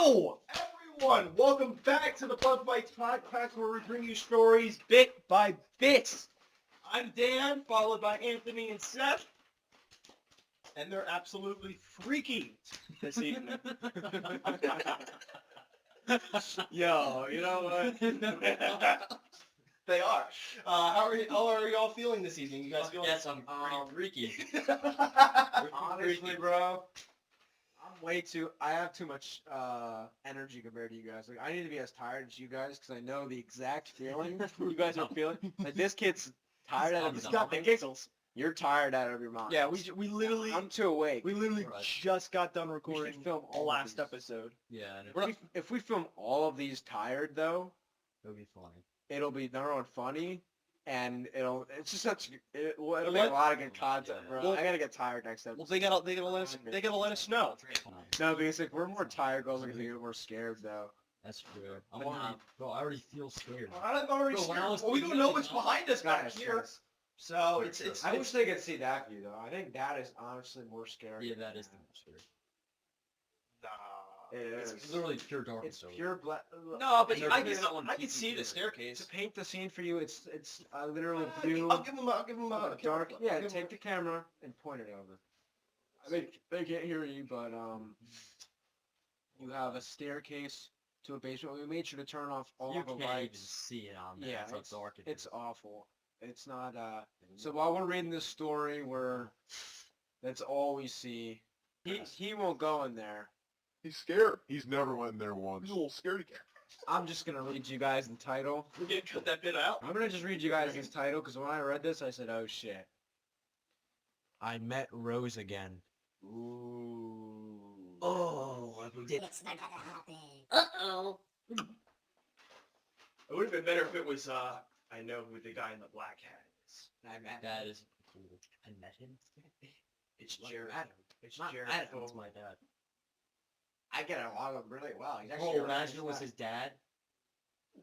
Hello, everyone. Welcome back to the Bug Bites podcast, where we bring you stories bit by bit. I'm Dan, followed by Anthony and Seth, and they're absolutely freaky this evening. Yo, you know what? They are. How are y'all feeling this evening? You guys feeling? Yes, I'm pretty freaky. Honestly, bro, I have too much energy compared to you guys. Like, I need to be as tired as you guys because I know the exact feeling you guys are feeling. Like, this kid's tired out of his He's got the mind. giggles. You're tired out of your mind. Yeah, we literally I'm too awake. we just got done recording film the all of last these. episode. Yeah, and If we film all of these tired though, it'll be funny. it'll be number one funny, and it'll make a What? lot of good content, Yeah. bro. Well- I gotta get tired next episode. Well, they gotta let us know. No, because if we're more tired, girls are gonna get more scared though. That's true. But nah. Bro, I already feel scared. I'm already Bro, when I scared. was Well, we don't thinking know of what's the behind us back Guys, here, guys. so it's. I wish they could see that view though. I think that is honestly more scary. Yeah, that is the most scary. Nah. It It's is. literally pure darkness. It's over pure black. No, but They're I putting can that one I can PG see the to staircase. To paint the scene for you, it's literally I'll view give him a dark. Yeah, give him take the camera and point it over. They can't hear you, but you have a staircase to a basement. We made sure to turn off all You the can't even lights. see it on there. Yeah, That's how dark it It's is. awful. It's not. So while we're reading this story, that's all we see. He won't go in there. He's scared. He's never went in there once. He's a little scaredy cat. I'm just gonna read you guys the title. We're gonna cut that bit out. I'm gonna just read you guys this title because when I read this, I said, "Oh shit." I met Rose again. Ooh. Oh, It's not gonna happen. Uh-oh. it would have been better if it was. I know who the guy in the black hat is. I met That is cool. I met him. It's Like Jared. Adam. It's Not Jared. Adam. That's my dad. I get along with him really well. He's Bro, imagine it was his dad.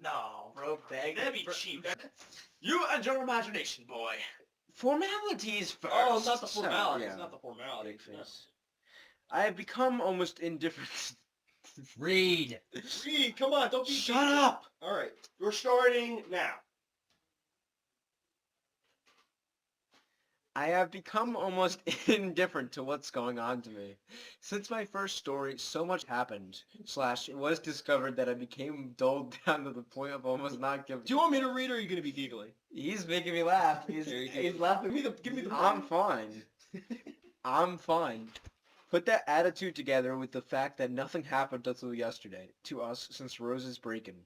No, Bro, beg. that'd be cheap. You and your imagination, boy. Formalities first. Oh, it's not the formality. Yeah. It's not the formality. Big face. I have become almost indifferent. Read. Reed, come on, don't be. Shut up! All right, we're starting now. I have become almost indifferent to what's going on to me. Since my first story, so much happened. / it was discovered that I became dulled down to the point of almost not giving. Do you want me to read, or are you gonna be giggly? He's making me laugh. He's laughing. Give me the. I'm fine. I'm fine. Put that attitude together with the fact that nothing happened until yesterday to us since Rose's break-in,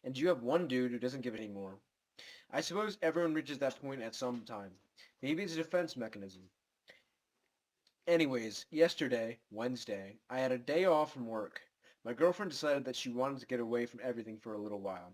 and you have one dude who doesn't give any more. I suppose everyone reaches that point at some time. Maybe it's a defense mechanism. Anyways, yesterday, Wednesday, I had a day off from work. My girlfriend decided that she wanted to get away from everything for a little while.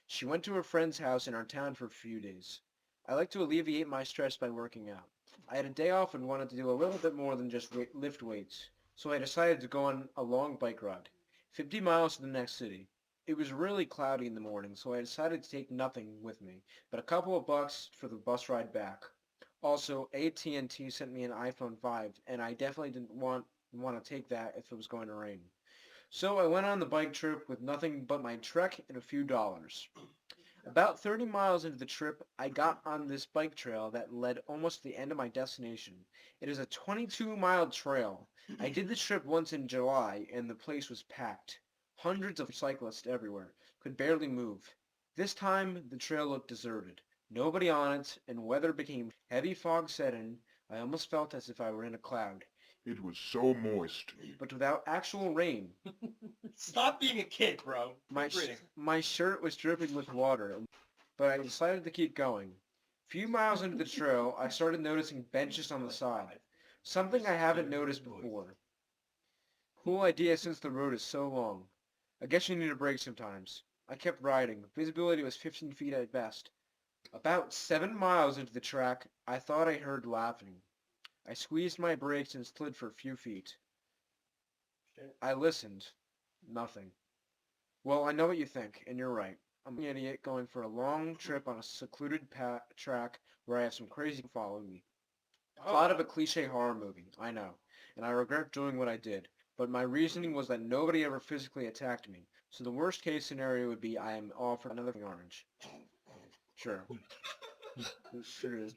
She went to her friend's house in our town for a few days. I like to alleviate my stress by working out. I had a day off and wanted to do a little bit more than just lift weights, so I decided to go on a long bike ride, 50 miles to the next city. It was really cloudy in the morning, so I decided to take nothing with me, but a couple of bucks for the bus ride back. Also, AT&T sent me an iPhone 5, and I definitely didn't want to take that if it was going to rain. So I went on the bike trip with nothing but my Trek and a few dollars. About 30 miles into the trip, I got on this bike trail that led almost to the end of my destination. It is a 22-mile trail. I did the trip once in July, and the place was packed. Hundreds of cyclists everywhere, could barely move. This time, the trail looked deserted. Nobody on it, and weather became heavy fog set in. I almost felt as if I were in a cloud, It was so moist. but without actual rain. Stop being a kid, bro. My, Keep reading. my shirt was dripping with water, but I decided to keep going. Few miles into the trail, I started noticing benches on the side, something I haven't noticed before. Cool idea since the road is so long. I guess you need a break sometimes. I kept riding. Visibility was 15 feet at best. About 7 miles into the track, I thought I heard laughing. I squeezed my brakes and slid for a few feet. I listened. Nothing. Well, I know what you think, and you're right. I'm an idiot going for a long trip on a secluded track where I have some crazy following me. Plot of a cliche horror movie, I know, and I regret doing what I did, but my reasoning was that nobody ever physically attacked me. So the worst case scenario would be I am offered another thing orange. Sure. Sure is.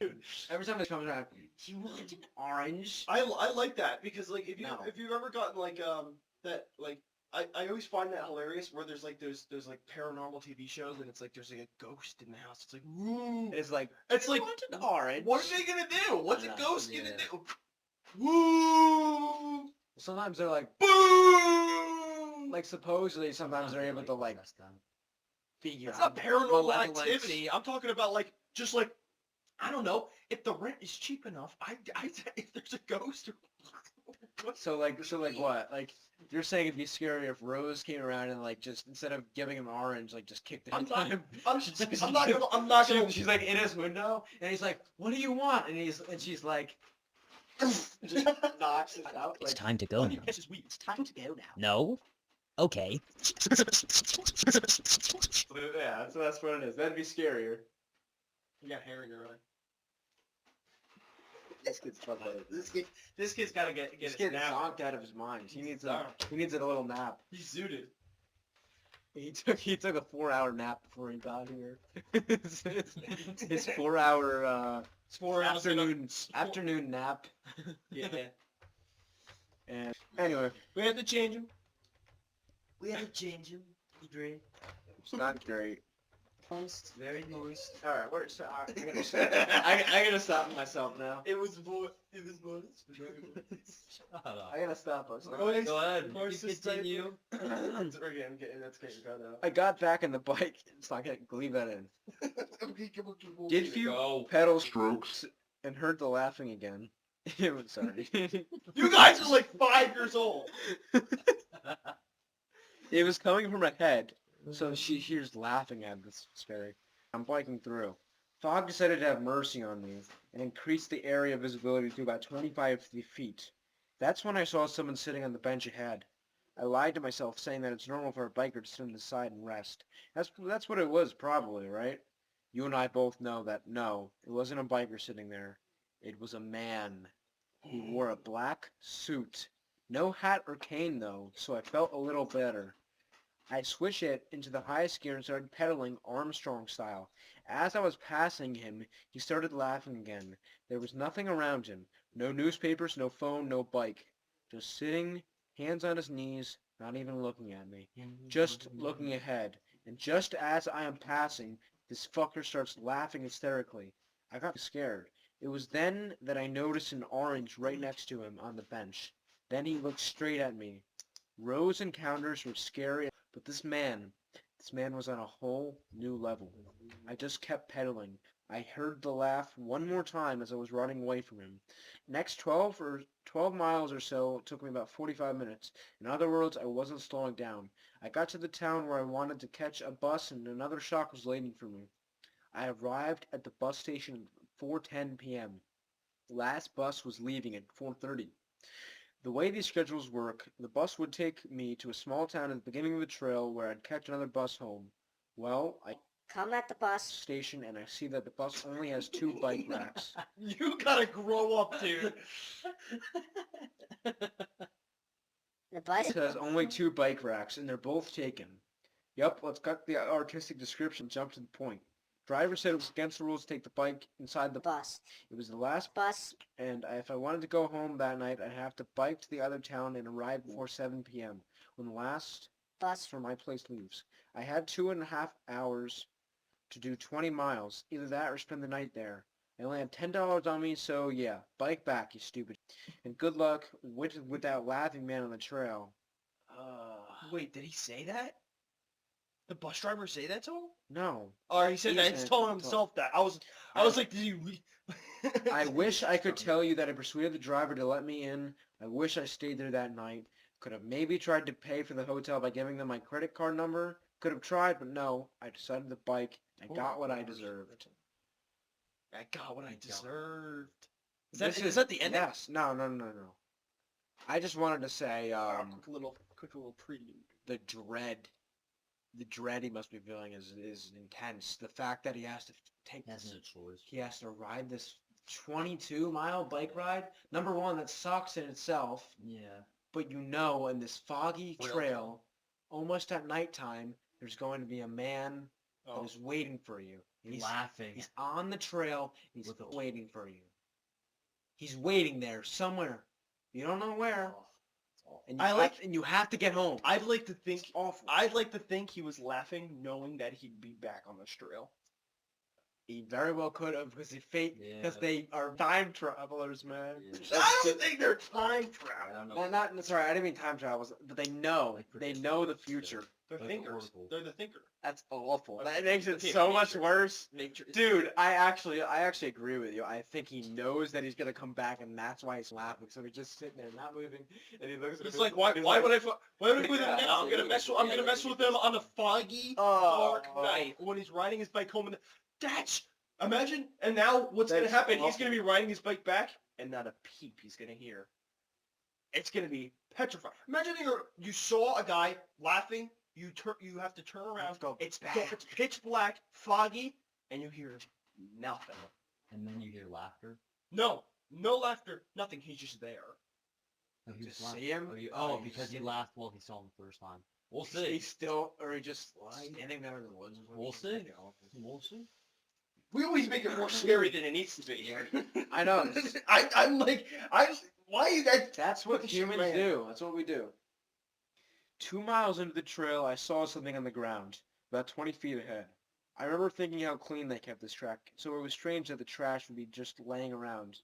Every time this comes around, you want an orange? I like that because like if No. you've ever gotten like that like I always find that hilarious where there's like those like paranormal TV shows and it's like there's like a ghost in the house. It's like woo. It's like, It's like you want an orange? what are they gonna do? What's a Yeah, ghost yeah. gonna do? Woo! Sometimes they're like, Boom! like supposedly sometimes they're able to like figure It's out not paranormal malevolence. activity. I'm talking about like just like I don't know if the rent is cheap enough. I if there's a ghost or what? So like what? Like you're saying it'd be scary if Rose came around and like just instead of giving him orange, like just kicked the I'm shit out of him. I'm not gonna. She's like in his window, and he's like, "What do you want?" And she's like, just knocks it out. It's Like, time to go now. This is weird. it's time to go now. No? Okay. Yeah, so that's what it is. That'd be scarier. You got hair in your eye. This kid's fucked up. This kid's gotta get This his kid's nap. zonked out of his mind. He needs a Zonked. little nap. He's zooted. He took a 4-hour nap before he got here. his 4-hour It's 4 hours. afternoon nap. Yeah. And anyway, We had to change him. We have to change him. Great. it's not great. Moist. Very moist. All right, I gotta stop myself now. It was more. It was more. Shut up. I gotta stop myself. Go ahead. Go ahead. Moist You is continue. That's getting cut out. I got back in the bike. It's not gonna leave that in. Did few Go. pedal Strokes. and heard the laughing again. It was sorry. You guys are like 5 years old. It was coming from her head, so she hears laughing at this. Scary. I'm biking through. Fog decided to have mercy on me and increased the area of visibility to about 25 feet. That's when I saw someone sitting on the bench ahead. I lied to myself, saying that it's normal for a biker to sit on the side and rest. That's what it was, probably, right? You and I both know that no, it wasn't a biker sitting there. It was a man. He wore a black suit. No hat or cane, though, so I felt a little better. I switched it into the highest gear and started pedaling Armstrong style. As I was passing him, he started laughing again. There was nothing around him. No newspapers, no phone, no bike. Just sitting, hands on his knees, not even looking at me. Just looking ahead. And just as I am passing, this fucker starts laughing hysterically. I got scared. It was then that I noticed an orange right next to him on the bench. Then he looked straight at me. Rose encounters were scary, but this man was on a whole new level. I just kept pedaling. I heard the laugh one more time as I was running away from him. Next 12 miles or so took me about 45 minutes. In other words, I wasn't slowing down. I got to the town where I wanted to catch a bus and another shock was waiting for me. I arrived at the bus station at 4:10 p.m. The last bus was leaving at 4:30. The way these schedules work, the bus would take me to a small town at the beginning of the trail where I'd catch another bus home. Well, I Come at the bus. station and I see that the bus only has 2 bike racks. You gotta grow up, dude. The bus. It has only 2 bike racks and they're both taken. Yup, let's cut the artistic description and jump to the point. Driver said it was against the rules to take the bike inside the Bus. It was the last Bus. and if I wanted to go home that night, I'd have to bike to the other town and arrive before 7 p.m. when the last Bus. from my place leaves. I had 2.5 hours to do 20 miles, either that or spend the night there. I only had $10 on me, so yeah, bike back, you stupid. And good luck with that laughing man on the trail. Wait, did he say that? The bus driver say that to him? No. Or he said He that. said He's it telling to himself that. I was like, did he? I wish I could tell you that I persuaded the driver to let me in. I wish I stayed there that night. Could have maybe tried to pay for the hotel by giving them my credit card number. Could have tried, but no. I decided to bike. I got what I deserved. I got what I deserved. This Is that the end? Yes. No. I just wanted to say, Quick little preview. the dread he must be feeling is intense. The fact that he has to take That's this, no choice. he has to ride this 22-mile bike ride. Number one, that sucks in itself. Yeah. but you know in this foggy Real trail, almost at nighttime, there's going to be a man that Oh. is waiting for you. He's laughing. He's on the trail. He's With a- waiting for you. He's waiting there somewhere. You don't know where. Oh, it's awful. And you, I like- and you have to get home. I'd like to think It's awful. I'd like to think he was laughing, knowing that he'd be back on this trail. He very well could have because Yeah. they are time travelers, man. Yeah. I don't think they're time travel. I don't know. Not sorry, I didn't mean time travels, but they know. Like They predictions. know the future. They're Like the thinkers. Oracle. They're the thinker. That's awful. Of That makes it nature. so much worse. Nature. Dude, I actually agree with you. I think he knows that he's gonna come back, and that's why he's laughing. So he's just sitting there, not moving, and he looks at It's him, like, why he's would like, why would I put him Yeah. now? I'm gonna mess with him on a foggy, Oh. dark night when he's riding his bike home. And that's imagine. And now what's gonna That's happen? He's awful. gonna be riding his bike back, and not a peep he's gonna hear. It's gonna be petrified. Imagine you saw a guy laughing. You have to turn around. go It's back. it's pitch black, foggy, and you hear nothing. And then you hear laughter. No laughter, nothing. He's just there. Oh, he Just was laughing. see him? Oh, Oh, you because he see- laughed while he saw him the first time. We'll He's see. still, or he just standing there in the woods. We'll see. We'll see. We always make it more scary than it needs to be. I know. I'm like, why you guys? That's what Fucking humans Superman. do. That's what we do. 2 miles into the trail, I saw something on the ground, about 20 feet ahead. I remember thinking how clean they kept this track, so it was strange that the trash would be just laying around.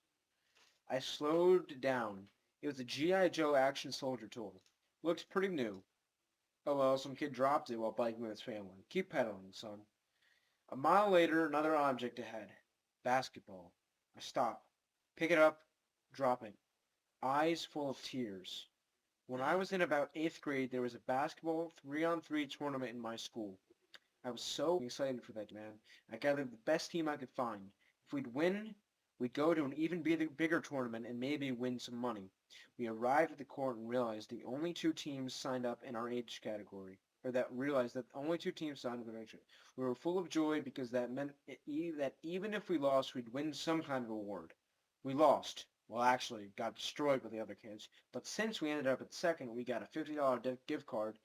I slowed down. It was a G.I. Joe action soldier tool. Looked pretty new. Oh well, some kid dropped it while biking with his family. Keep pedaling, son. A mile later, another object ahead. Basketball. I stop. Pick it up. Drop it. Eyes full of tears. When I was in about 8th grade, there was a basketball 3-on-3 tournament in my school. I was so excited for that, man. I gathered the best team I could find. If we'd win, we'd go to an even bigger tournament and maybe win some money. We arrived at the court and realized the only 2 teams signed up in our age category. Realized that only 2 teams signed up in our age category. We were full of joy because that meant that even if we lost, we'd win some kind of award. We lost. Well, actually, got destroyed by the other kids. But since we ended up at second, we got a $50 gift card,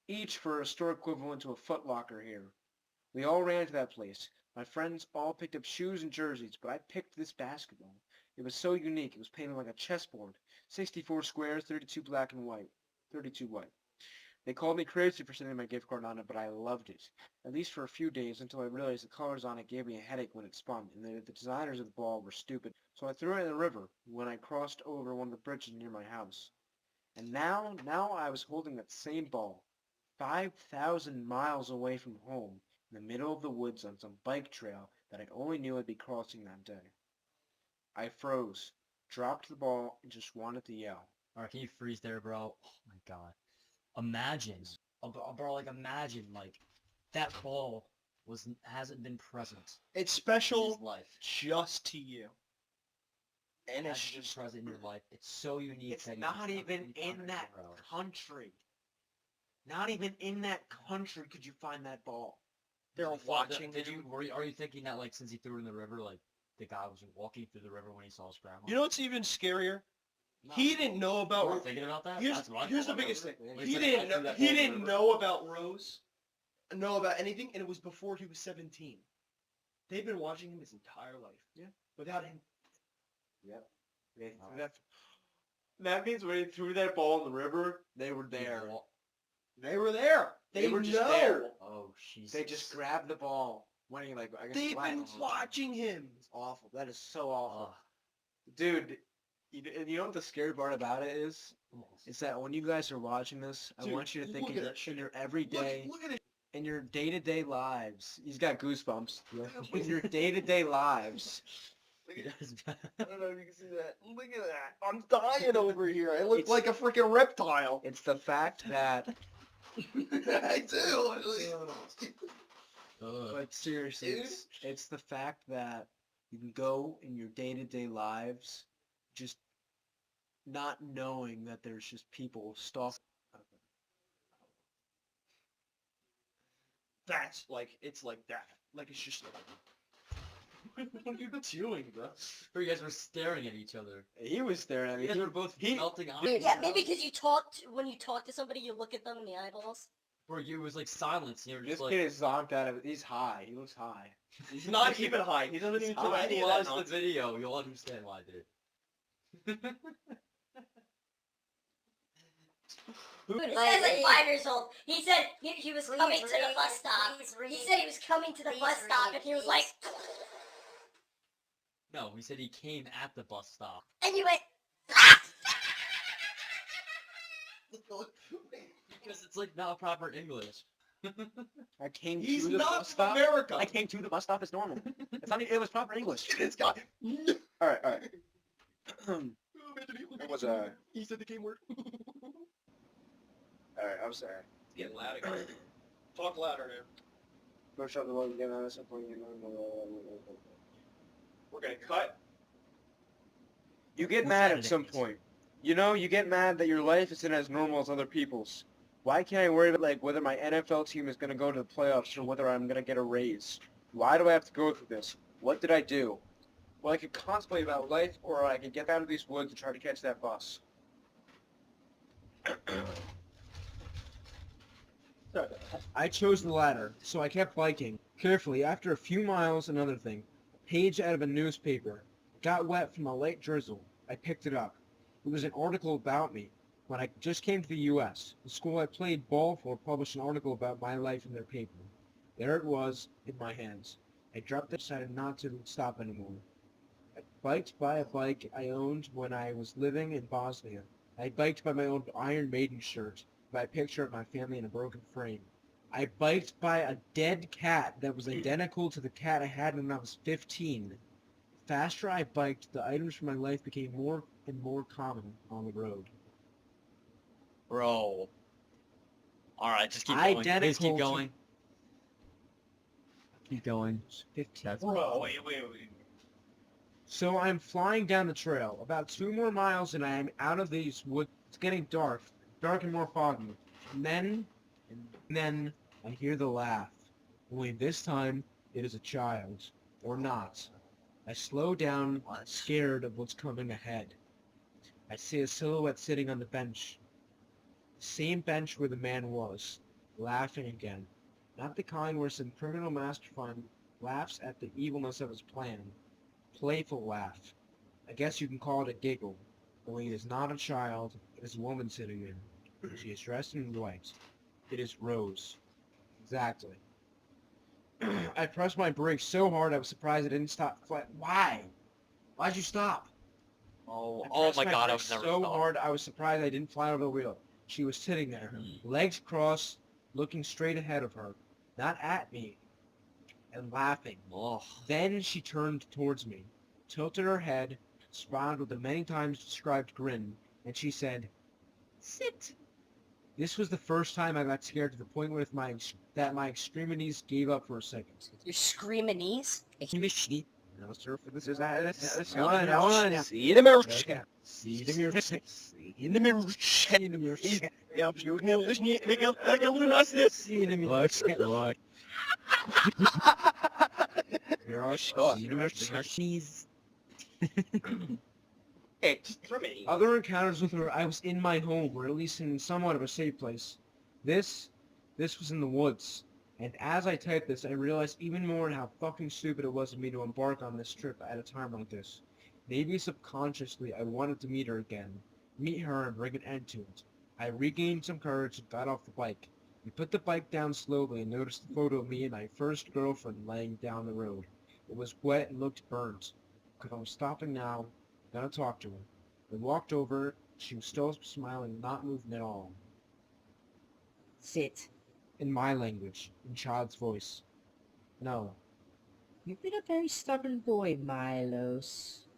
each for a store equivalent to a Foot Locker here. We all ran to that place. My friends all picked up shoes and jerseys, but I picked this basketball. It was so unique. It was painted like a chessboard. 64 squares, 32 black and white. 32 white. They called me crazy for sending my gift card on it, but I loved it. At least for a few days, until I realized the colors on it gave me a headache when it spun, and that the designers of the ball were stupid. So I threw it in the river when I crossed over one of the bridges near my house. And now I was holding that same ball, 5,000 miles away from home, in the middle of the woods on some bike trail that I only knew I'd be crossing that day. I froze, dropped the ball, and just wanted to yell. Alright, can you freeze there, bro? Oh my god. Imagine. Bro, like, imagine, like, that ball hasn't been present It's in special his life. just to you. And it's Hasn't been just present in your life. It's so unique. It's that you not just even haven't in found it that anywhere else. country. Not even in that country could you find that ball. they're Well, watching. Are you thinking that, like, since he threw it in the river, like, the guy was walking through the river when he saw his grandma? You know what's even scarier? No. He didn't know You about. weren't thinking about that? Here's, That's what I here's the thought. biggest thing. When He said, didn't "I threw know. that He ball in the didn't river." know about Rose. Know about anything, and it was before he was 17. They've been watching him his entire life. Yeah. Without him. Yep. They Wow. threw that means when he threw that ball in the river, they were there. They were there. They were know. just there. Oh, Jesus. They just grabbed the ball, winning like I guess. They've flat. been watching him. It's awful. That is so awful, Ugh. dude. You know what the scary part about it is? Is that when you guys are watching this, I Dude, want you to think look at that shit. in your everyday, Look at it. in your day-to-day lives. He's got goosebumps. In your day-to-day lives, He does. I don't know if you can see that. Look at that. I'm dying over here. I look It's- like a freaking reptile. it's the fact that. I do. Ugh. But seriously, Dude. it's the fact that you can go in your day-to-day lives just not knowing that there's just people stalking. That's like, it's like that. Like, it's just like, What are you doing, bro? Or you guys were staring at each other. He was staring at me. You guys were both melting eyes. Yeah, maybe because when you talk to somebody, you look at them in the eyeballs. Or you was like silence. You were This just like. kid is zonked out of it. He's high. He looks high. He's not even high. He doesn't even do any of that Watch the nonsense. video. You'll understand why I did it. Dude, he said like 5 years old. He said he was coming to the bus stop. He said he was coming to the bus stop, and he was like, No, he said he came at the bus stop. and you went. Because it's like not proper English. I came He's to the not bus from stop. America. I came to the bus stop as normal. It's not even, it was proper English. This guy. Alright. It was He said the game word. Alright, I'm sorry. It's getting loud again. Talk louder, man. Go shut the load again. We're gonna cut. You get mad at some point. You know, you get mad that your life isn't as normal as other people's. Why can't I worry about like whether my NFL team is gonna go to the playoffs or whether I'm gonna get a raise? Why do I have to go through this? What did I do? Well, I could contemplate about life, or I could get out of these woods and try to catch that bus. I chose the latter, so I kept biking. Carefully, after a few miles, another thing. A page out of a newspaper. It got wet from a light drizzle. I picked it up. It was an article about me. When I just came to the U.S., the school I played ball for published an article about my life in their paper. There it was, in my hands. I dropped it, decided not to stop anymore. I biked by a bike I owned when I was living in Bosnia. I biked by my own Iron Maiden shirt, by a picture of my family in a broken frame. I biked by a dead cat that was identical to the cat I had when I was 15. The faster I biked, the items from my life became more and more common on the road. Bro. Alright, just keep going. Identical Please keep to- going. Keep going. 15. That's Bro, wait. So I'm flying down the trail. About 2 more miles and I am out of these woods. It's getting dark and more foggy. And then I hear the laugh. Only this time it is a child. Or not. I slow down, scared of what's coming ahead. I see a silhouette sitting on the bench. The same bench where the man was, laughing again. Not the kind where some criminal mastermind laughs at the evilness of his plan. Playful laugh. I guess you can call it a giggle. Only it is not a child, it is a woman sitting there. She is dressed in white. It is Rose. Exactly. I pressed my brakes so hard I was surprised I didn't stop. Why? Why'd you stop? Oh, I oh pressed my god, I was brakes never so stopped. hard I was surprised I didn't fly over the wheel. She was sitting there, legs crossed, looking straight ahead of her, not at me, and laughing. Oh. Then she turned towards me, tilted her head, smiled with the many times described grin, and she said, "Sit." This was the first time I got scared to the point where that my extremities gave up for a second. You're screaming knees? No, sir, this is one. See in the mirror. See the mirror. See in the mirror. See in the mirror. Yeah, you know this. See in the mirror. Hey, just for me. Other encounters with her, I was in my home, or at least in somewhat of a safe place. This was in the woods. And as I typed this, I realized even more how fucking stupid it was of me to embark on this trip at a time like this. Maybe subconsciously, I wanted to meet her again. Meet her and bring an end to it. I regained some courage and got off the bike. We put the bike down slowly and noticed the photo of me and my first girlfriend laying down the road. It was wet and looked burnt. If I was stopping now, I'm gonna talk to her. I walked over. She was still smiling, not moving at all. Sit. In my language, in child's voice. No. You've been a very stubborn boy, Milos.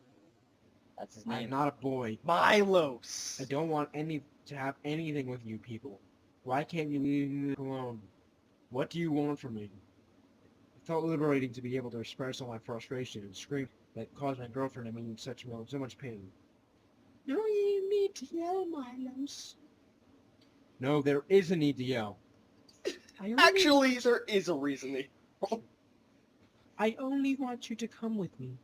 That's his I'm name. not a boy. Milos. I don't want to have anything with you people. Why can't you leave me alone? What do you want from me? It felt liberating to be able to express all my frustration and scream that caused my girlfriend to be in so much pain. You don't even need to yell, Milos. No, there is a need to yell. Actually, there is a reason. I only want you to come with me.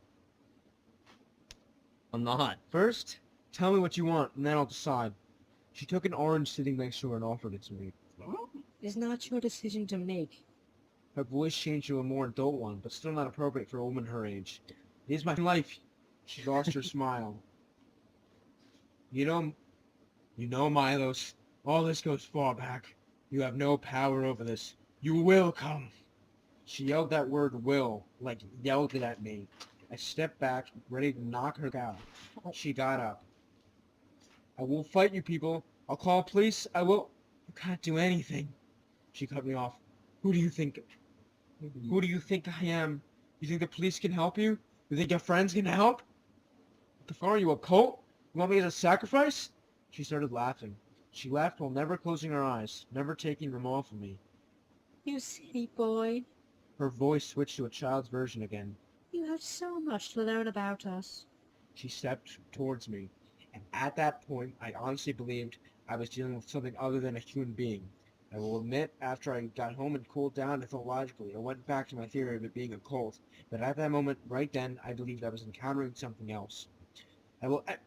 I'm not. First, tell me what you want, and then I'll decide. She took an orange sitting next to her and offered it to me. It's not your decision to make. Her voice changed to a more adult one, but still not appropriate for a woman her age. It is my life. She lost her smile. You know, Milos, all this goes far back. You have no power over this. You will come. She yelled that word will, like yelled it at me. I stepped back, ready to knock her out. She got up. I will fight you people. I'll call police. I will... You can't do anything. She cut me off. Who do you think I am? You think the police can help you? You think your friends can help? What the fuck are you, a cult? You want me as a sacrifice? She started laughing. She laughed while never closing her eyes, never taking them off of me. You silly boy. Her voice switched to a child's version again. You have so much to learn about us. She stepped towards me, and at that point, I honestly believed I was dealing with something other than a human being. I will admit, after I got home and cooled down and thought logically, I went back to my theory of it being a cult, but at that moment, right then, I believed I was encountering something else.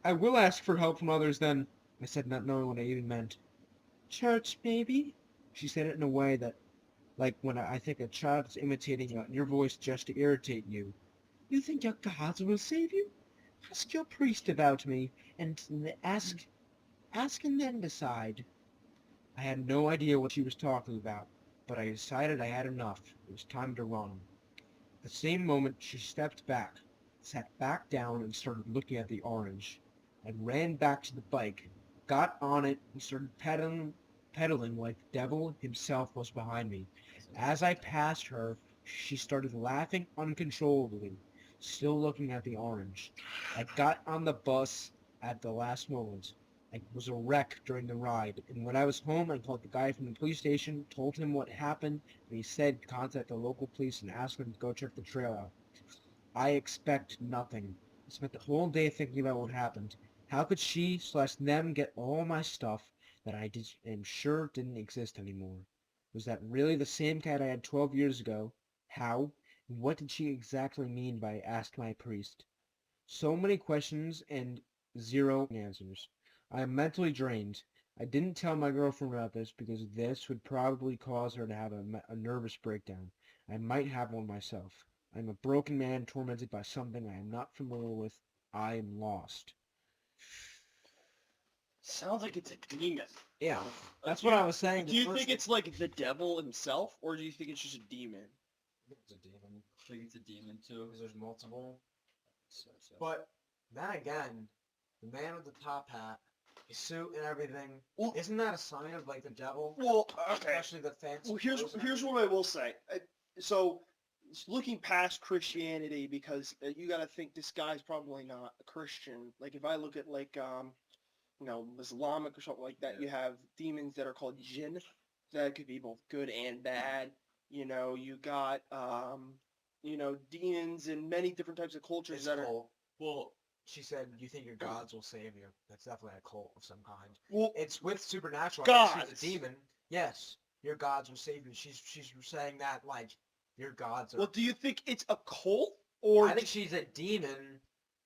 I will ask for help from others then, I said, not knowing what I even meant. Church, maybe? She said it in a way that, like when I think a child is imitating your voice just to irritate you. You think your gods will save you? Ask your priest about me, and ask and then decide. I had no idea what she was talking about, but I decided I had enough. It was time to run. At the same moment, she stepped back, sat back down, and started looking at the orange. I ran back to the bike, got on it, and started pedaling like the devil himself was behind me. As I passed her, she started laughing uncontrollably, still looking at the orange. I got on the bus at the last moment. I was a wreck during the ride, and when I was home, I called the guy from the police station, told him what happened, and he said contact the local police and ask them to go check the trail out. I expect nothing. I spent the whole day thinking about what happened. How could she/them get all my stuff that I am sure didn't exist anymore? Was that really the same cat I had 12 years ago? How? And what did she exactly mean by ask my priest? So many questions and zero answers. I am mentally drained. I didn't tell my girlfriend about this because this would probably cause her to have a nervous breakdown. I might have one myself. I am a broken man tormented by something I am not familiar with. I am lost. Sounds like it's a demon. Yeah, that's what I was saying. Do you think it's like the devil himself, or do you think it's just a demon? It's a demon. I think it's a demon too. Because there's multiple. But then again, the man with the top hat, his suit and everything, Well- isn't that a sign of like the devil? Well, okay. Especially the fancy. Well, here's clothes and here's what I will say. So, looking past Christianity, because you got to think this guy's probably not a Christian. Like if I look at like Islamic or something like that, you have demons that are called jinn. That could be both good and bad. You know, you got demons in many different types of cultures It's that a are. cult. Well, she said, "You think your gods will save you?" That's definitely a cult of some kind. Well, It's with supernatural. Gods. She's a demon. Yes, your gods will save you. She's saying that like your gods are. well, do you think it's a cult, or I think she's a demon,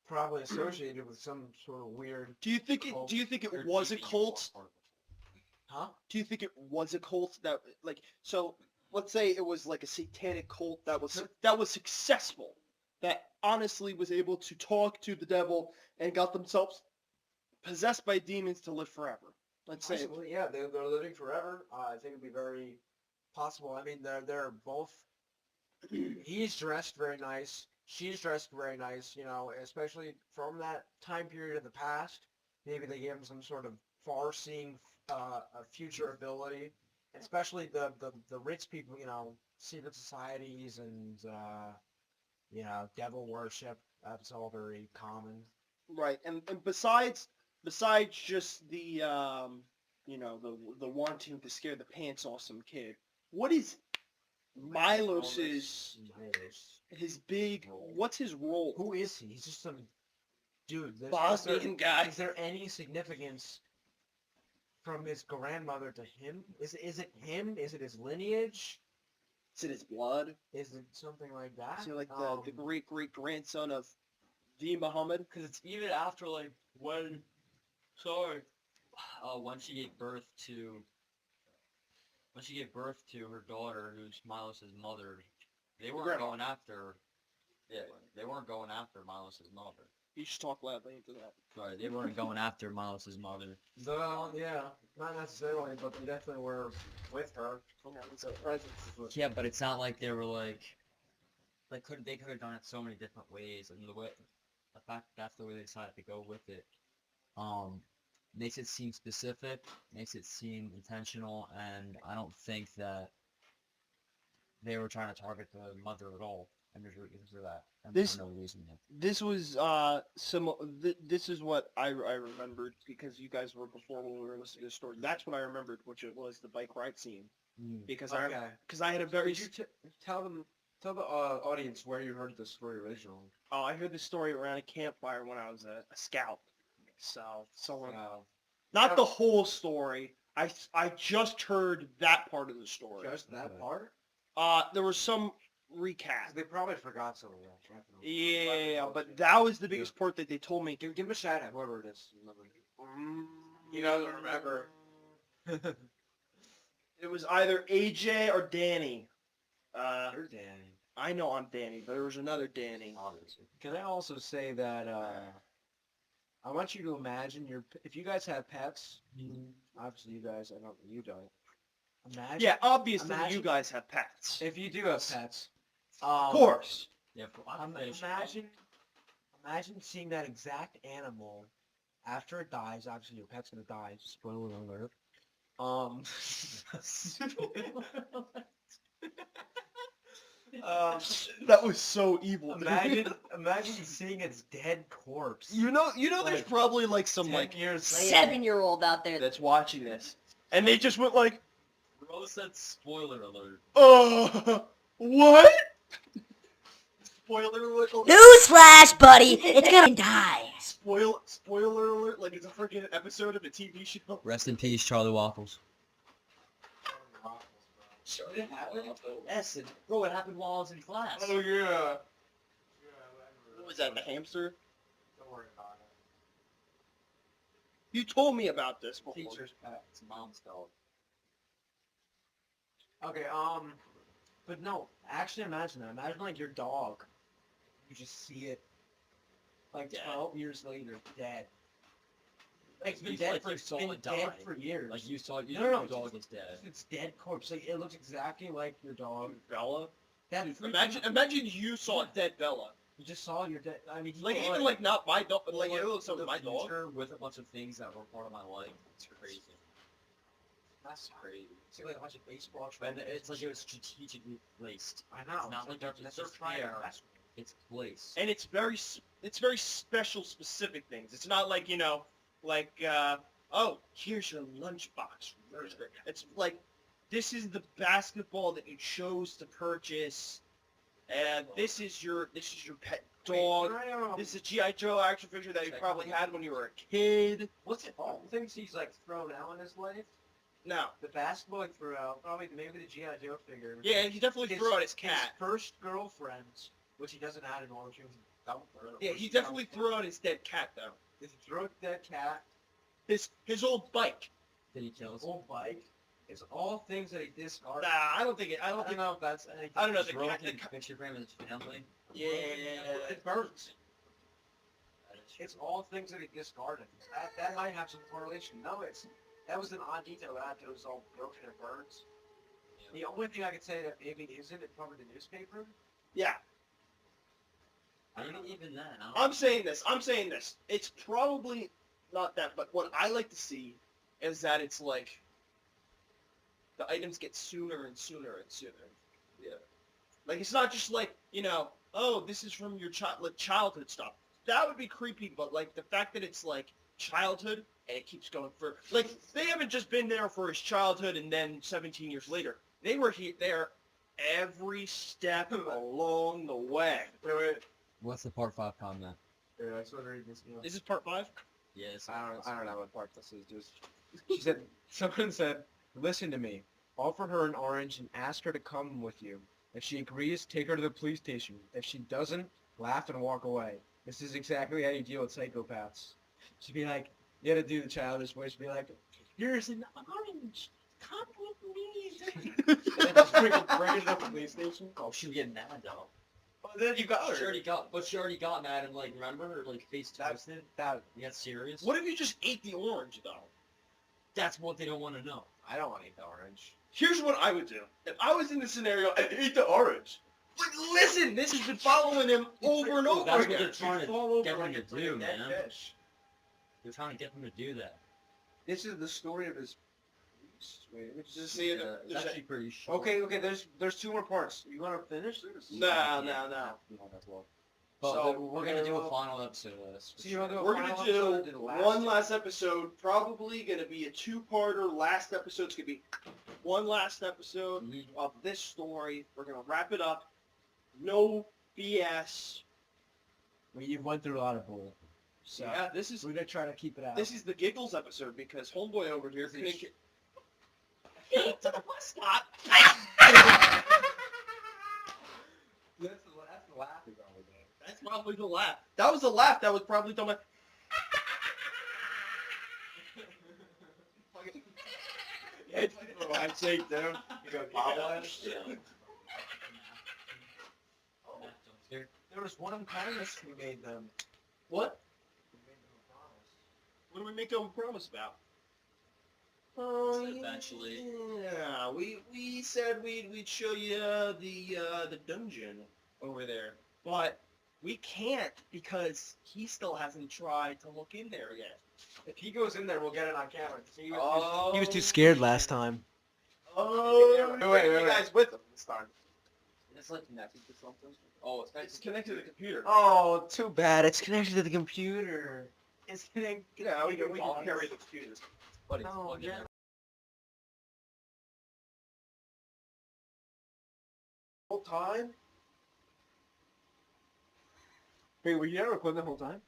probably associated with some sort of weird. do you think it was a cult? Huh? Do you think it was a cult that so let's say it was like a satanic cult that was successful, that honestly was able to talk to the devil and got themselves possessed by demons to live forever. Let's say Possibly, yeah, they're living forever. I think it'd be very possible. I mean, they're both. He's dressed very nice. She's dressed very nice. You know, especially from that time period of the past. Maybe they gave him some sort of far-seeing future ability. Especially the rich people. You know, secret societies and devil worship. That's all very common. right, and besides just the the wanting to scare the pants off some kid, what is Milos's his big? What's his role? Who is he? He's just some dude. Bosnian guy. Is there any significance from his grandmother to him? Is it him? Is it his lineage? It's in his blood. Is it something like that? So like the great grandson of the Muhammad. Because it's even after like when, sorry, when she gave birth to her daughter, who's Milos' mother, they weren't Grandma. going after. Yeah, they weren't going after Milos' mother. You should talk loudly into that. Sorry, they weren't going after Milos' mother. Well, yeah, not necessarily, but they definitely were with her. Yeah, but it's not like they were like they could have done it so many different ways, and the fact that that's the way they decided to go with it, makes it seem specific, makes it seem intentional, and I don't think that they were trying to target the mother at all. And there's reasons for that. And This- for no reason. This was this is what I remembered because you guys were before when we were listening to the story. That's what I remembered, which it was the bike ride scene because I had a very Did you tell the audience where you heard the story originally? I heard the story around a campfire when I was a scout. So someone not the whole story. I just heard that part of the story. Just that part? There was some recap. They probably forgot some of that. Definitely. Yeah, but that was the biggest part that they told me. Give him a shout out, whoever it is. You don't remember. It was either AJ or Danny. You're Danny. I know I'm Danny, but there was another Danny. Obviously. Can I also say that I want you to imagine if you guys have pets, obviously you guys, I don't, you don't. Imagine. Yeah, obviously Imagine- you guys have pets. If you do have pets, Of course. Yeah, I'm imagine seeing that exact animal after it dies. Obviously, your pet's gonna die. Spoiler alert. That was so evil. Imagine seeing its dead corpse. You know, there's Like, probably like some 10 like years later. 7-year-old out there. that's watching this, and they just went like, Rose said spoiler alert. what? Spoiler alert! Newsflash, buddy! It's gonna die. Spoiler alert! Like it's a freaking episode of a TV show. Rest in peace, Charlie Waffles. Yes, Bro, it happened while I was in class. Oh yeah. What was that? The hamster? don't worry about it. You told me about this before. Teacher's pet. It's mom's dog. Okay, but no, actually imagine that. Imagine like your dog. You just see it like Dead. 12 years later, dead. Like it's been You dead like for, you saw been it dead die. for years. Like you saw, No, no, your no. dog is dead. It's dead corpse. Like it looks exactly like your dog. Bella. That Dude, freaking- imagine you saw dead Bella. You just saw your dead. I mean, Like you even know, like not my dog, but like Or, it looks like the my dog. future with a bunch of things that were part of my life. It's crazy. that's Crazy. it's like a bunch of baseball. And trades. it's like it was strategically placed. I know. It's not like they're that's just trying there. to. It's placed. And it's very special, specific things. It's not like like oh, here's your lunchbox. It's like this is the basketball that you chose to purchase, and this is your pet dog. This is a GI Joe action figure that you probably had when you were a kid. What's it? All the things he's like thrown out in his life. Now, The basketball he threw out. Probably maybe the GI Joe figure. yeah, he definitely threw out his cat. His first girlfriend, which he doesn't have anymore, which was dumb for her. Yeah, he definitely threw out his dead cat though. He threw out that cat. His old bike. Did he kill His us? old bike. It's all things that he discarded. Nah, I don't think. I don't know if that's anything. I don't know. His The cat. broken picture frame of his family. Yeah. It burns. It's all things that he discarded. That might have some correlation. No, that was an odd detail that it was all broken and burns. The only thing I could say that maybe isn't it probably the newspaper. Yeah. Maybe even then. I don't I'm saying this. It's probably not that, but what I like to see is that it's like the items get sooner and sooner and sooner. Yeah. Like it's not just like, oh, this is from your childhood stuff. That would be creepy, but like the fact that it's like childhood and it keeps going for like they haven't just been there for his childhood and then 17 years later. They were there every step along the way. What's the part 5 comment? Yeah, I sort of read this. Is this part 5? Yes. I don't know what part this is. Just she said, someone said, listen to me. Offer her an orange and ask her to come with you. If she agrees, take her to the police station. If she doesn't, laugh and walk away. This is exactly how you deal with psychopaths. She'd be like, you gotta do the childish voice. Be like, here's an orange. Come with me. And then just bring it to the police station. Oh, she would get mad though. Well, then you got She her. already got mad and like remember her like face twisted. That You got serious. What if you just ate the orange, though? That's what they don't want to know. I don't want to eat the orange. Here's what I would do. If I was in this scenario and ate the orange. Like, listen, this has been following him over and over That's what again. they're trying to Fall over get them like to a do, dead man. fish. They're trying to get them to do that. This is the story of his. Wait, let me just See, Yeah, it's actually pretty short. Okay. There's 2 more parts. You want to finish this? No. But So, we're gonna do a final episode of this. for So you want to sure. do a We're final gonna episode do and the last one last episode. Probably gonna be a 2-parter. Last episode's gonna be one last episode Mhm. of this story. We're gonna wrap it up. No BS. Well, you've went through a lot of bull. So Yeah, this is we're gonna try to keep it out. this is the giggles episode because homeboy over here couldn't get to the bus stop. That's the laughing over there. That's probably the laugh. That was the laugh. That was probably done by. It's a handshake, dude. You got power. There was one promise we made them. What? We made them a promise. What do we make them a promise about? Eventually. Yeah, we said we'd show you the dungeon over there, but we can't because he still hasn't tried to look in there yet. If he goes in there, we'll get it on camera. He Oh. was too scared last time. Oh, Wait, you guys with him this time. It's like connected to something. Oh, It's connected to the computer. Oh, too bad. It's connected to the computer. It's connected. Yeah, we can carry the computers. But it's No, plugged in. yeah. Whole time? Wait, were you not recording the whole time?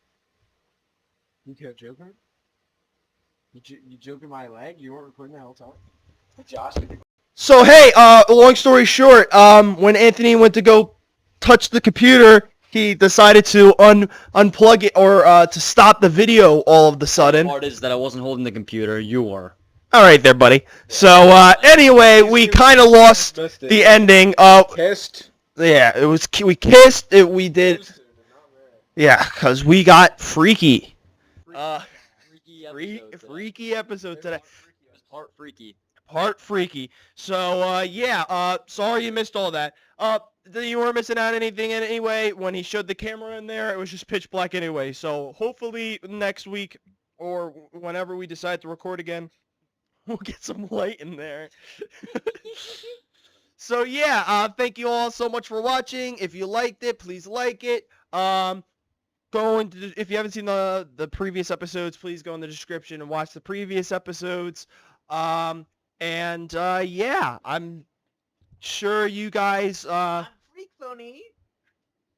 You kept joking? You joking my leg? You weren't recording the whole time? Josh, So hey, long story short, when Anthony went to go touch the computer, he decided to unplug it or to stop the video all of the sudden. Part is that I wasn't holding the computer. You were. All right there, buddy. So anyway, we kind of lost the ending. kissed. Yeah, it was we kissed. We did. Yeah, cause we got freaky. Freaky episode today. It was part freaky. Part freaky. So yeah. Sorry you missed all that. You weren't missing out anything anyway. When he showed the camera in there, it was just pitch black anyway. So hopefully next week or whenever we decide to record again, we'll get some light in there. So yeah, thank you all so much for watching. If you liked it, please like it. Go into if you haven't seen the previous episodes, please go in the description and watch the previous episodes. Yeah, I'm sure you guys Freak phony.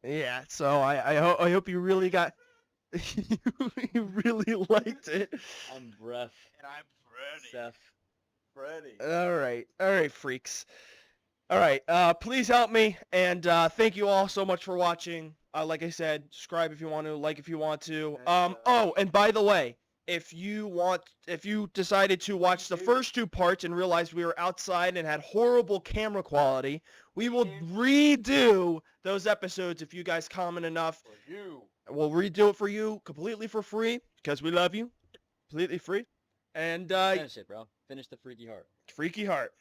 yeah, so I hope you really got you really liked it. I'm Breath. And I'm Seth. Freddy. All right, freaks. All right, please help me, and thank you all so much for watching. Like I said, subscribe if you want to, like if you want to. Oh, and by the way, if you decided to watch the first 2 parts and realized we were outside and had horrible camera quality, we will redo those episodes if you guys comment enough. We'll redo it for you completely for free because we love you, completely free. And Finish it, bro. Finish the freaky heart. freaky heart.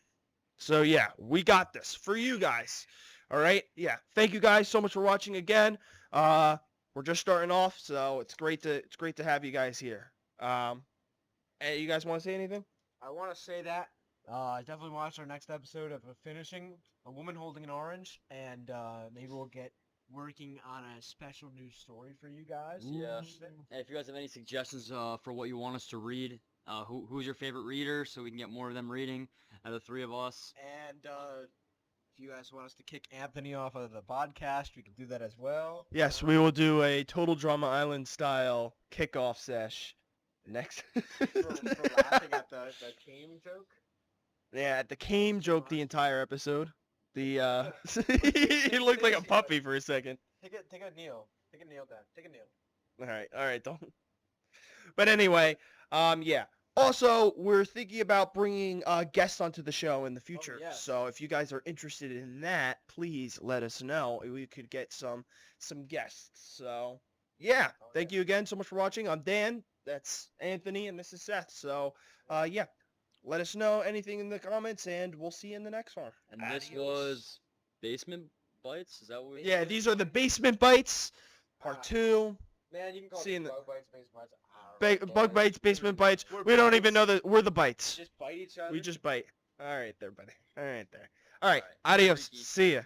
So yeah, we got this for you guys. All right. Yeah. Thank you guys so much for watching again. We're just starting off, so it's great to have you guys here. Hey, you guys want to say anything? I want to say that. Definitely watch our next episode of finishing A Woman Holding an Orange, and maybe we'll get working on a special news story for you guys. Yeah. Hey, if you guys have any suggestions for what you want us to read, who's your favorite reader, so we can get more of them reading out of the 3 of us. And if you guys want us to kick Anthony off of the podcast, we can do that as well. Yes, we will do a Total Drama Island style kickoff sesh next. for laughing at the cane joke. Yeah, the Kame joke the entire episode. The he looked like a puppy for a second. Take a kneel. Take a kneel down. Take a kneel. All right, don't. But anyway, yeah. Also, we're thinking about bringing guests onto the show in the future. yes. So if you guys are interested in that, please let us know. We could get some guests. So yeah, thank you again so much for watching. I'm Dan. That's Anthony, and this is Seth. So yeah, let us know anything in the comments, and we'll see you in the next one. And this was Basement Bites? Is that what we Yeah, these are the Basement Bites, part 2. Man, you can call See you in it the- bug bites, basement bites. Bug bites, basement bites. We don't even know that we're the bites. Just bite each other. We just bite. All right there, buddy. All right there. All right. Adios. Freaky. See ya.